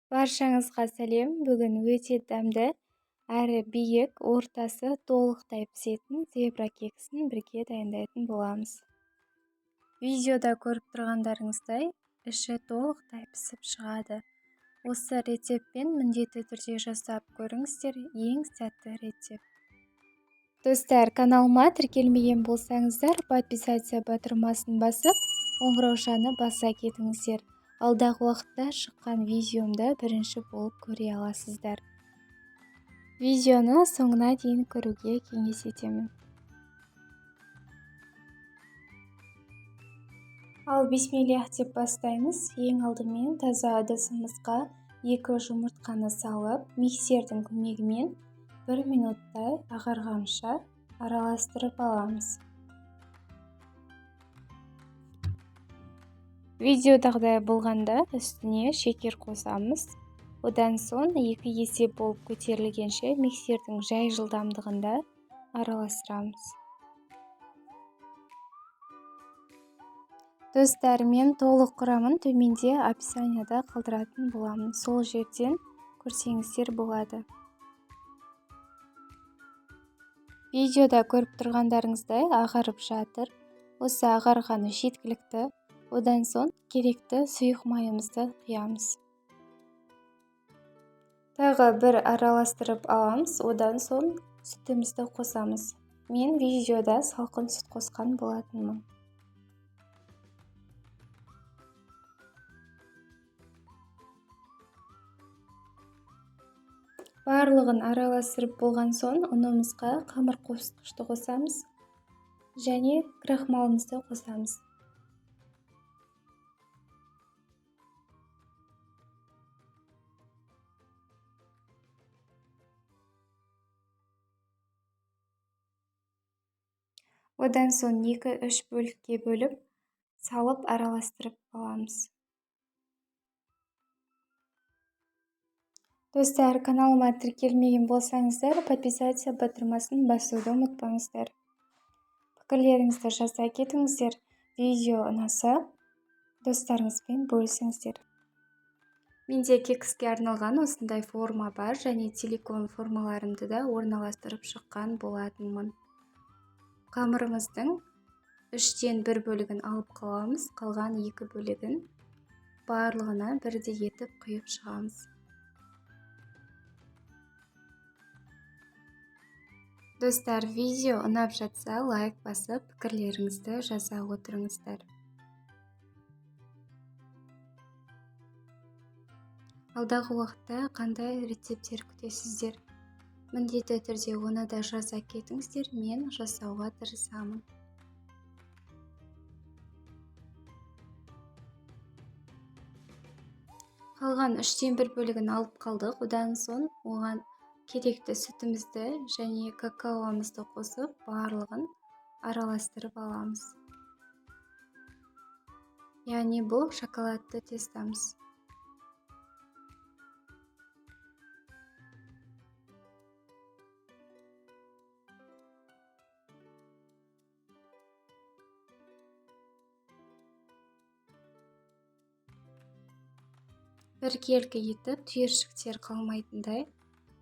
Баршаңызға сәлем. Бүгін өте дәмді әрі биік, ортасы толықтай пісетін зебра кексін бірге дайындайтын боламыз. Видеода көріп тұрғандарыңыздай, іші толықтай пісіп шығады. Осы рецептпен міндетті түрде жасап көріңіздер, ең сәтті рецепт. Достар, каналыма тіркелмеген болсаңыздар, подписаться батырмасын басып, қоңыраушаны баса кетіңіздер. Алдағы уақытта шыққан видеомда бірінші болып көре аласыздар. Видеоны соңына дейін көруге кеңес етемін. Ал бисмиллах деп бастаймыз. Ең алдымен таза ыдысымызға 2 жұмыртқаны салып, миксердің көмегімен 1 минуттай ағарғанша араластырып аламыз. Видеодағыдай болғанда үстіне шекер қосамыз. Одан соң 2 есе болып көтерілгенше миксердің жай жылдамдығында араластырамыз. Достар, мен толық құрамын төменде описанияда қалдыратын боламын. Сол жерден көрсеңіздер болады. Видеода көріп тұрғандарыңыздай ағарып жатыр. Осы ағарғаны жеткілікті. Одан соң керекті сұйық майымызды құямыз. Тағы бір араластырып аламыз. Одан соң сүтімізді қосамыз. Мен видеода салқын сүт қосқан болатынмын. Барлығын араластырып болған соң ұнымызға қамыр қосқышты қосамыз және крахмалымызды қосамыз. Одан соң 2-3 бөлікке бөліп, салып араластырып аламыз. Достар, каналыма тіркелмеген болсаңыздар, подписаться батырмасын басуды ұмытпаңыздар. Пікірлеріңізді жаза кетіңіздер. Видео ұнаса, достарыңызбен бөлісіңіздер. Менде кекске арналған осындай форма бар және силикон формаларымды да орналастырып шыққан болатынмын. Қамырымыздың 3-тен 1 бөлігін алып қаламыз, қалған 2 бөлігін барлығына бірдей етіп құйып шығамыз. Достар, видео ұнап жатса, лайк басып, пікірлеріңізді жаза отырыңыздар. Алдағы уақытта қандай рецепттер күтесіздер? Міндетті түрде оны да жаза кетіңіздер, мен жасауға тырысамын. Қалған 3-тен 1 бөлігін алып қалдық. Одан соң оған керекті сүтімізді және какаомызды қосып, барлығын араластырып аламыз. Яғни бұл шоколадты тестамыз. Біркелкі етіп, түйіршіктер қалмайтындай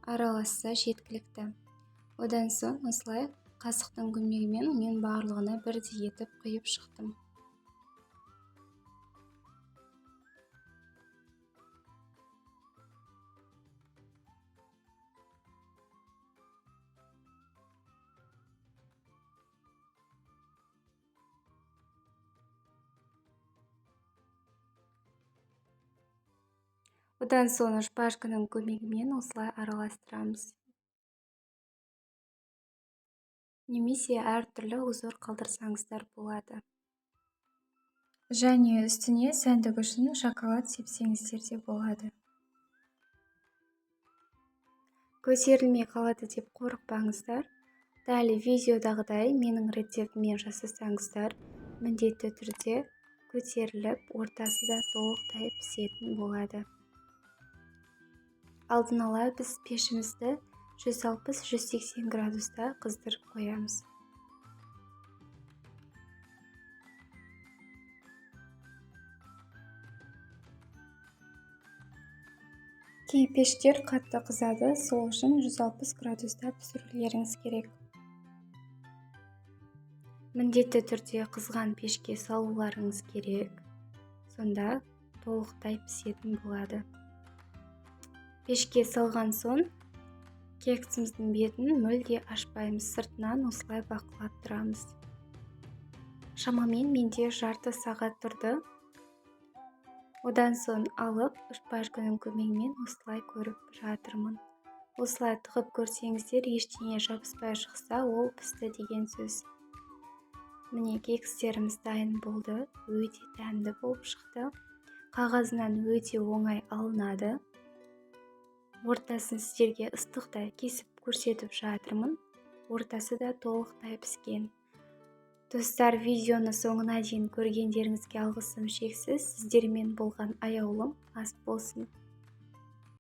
араласса жеткілікті. Одан соң осылай қасықтың көмегімен мен барлығына бірдей етіп құйып шықтым. Одан соң шпажканың көмегімен осылай араластырамыз. Немесе әртүрлі узор қалдырсаңыздар болады. Және үстіне сәндік үшін шоколад сепсеңіздер де болады. Көтерілмей қалады деп қорықпаңыздар. Дәл видеодағыдай менің рецептіммен жасасаңыздар, міндетті түрде көтеріліп, ортасы да толықтай пісетін болады. Алдын ала біз пешімізді 160-180 градуста қыздырып қоямыз. Кей пештер қатты қызады, сол үшін 160 градуста пісірулеріңіз керек. Міндетті түрде қызған пешке салуларыңыз керек. Сонда толықтай пісетін болады. Пешке салған соң кексіміздің бетін мүлде ашпаймыз, сыртынан осылай бақылап тұрамыз. Шамамен менде жарты сағат тұрды. Одан соң алып шпажканың көмегімен осылай көріп жатырмын. Осылай тығып көрсеңіздер, ештеңе жабыспай шықса, ол пісті деген сөз. Міне, кекстеріміз дайын болды. Өте дәмді болып шықты. Қағазынан өте оңай алынады. Ортасын сіздерге ыстықтай кесіп көрсетіп жатырмын. Ортасы да толықтай піскен. Достар, видеоны соңына дейін көргендеріңізге алғысым шексіз. Сіздермен болған аяулым ас болсын.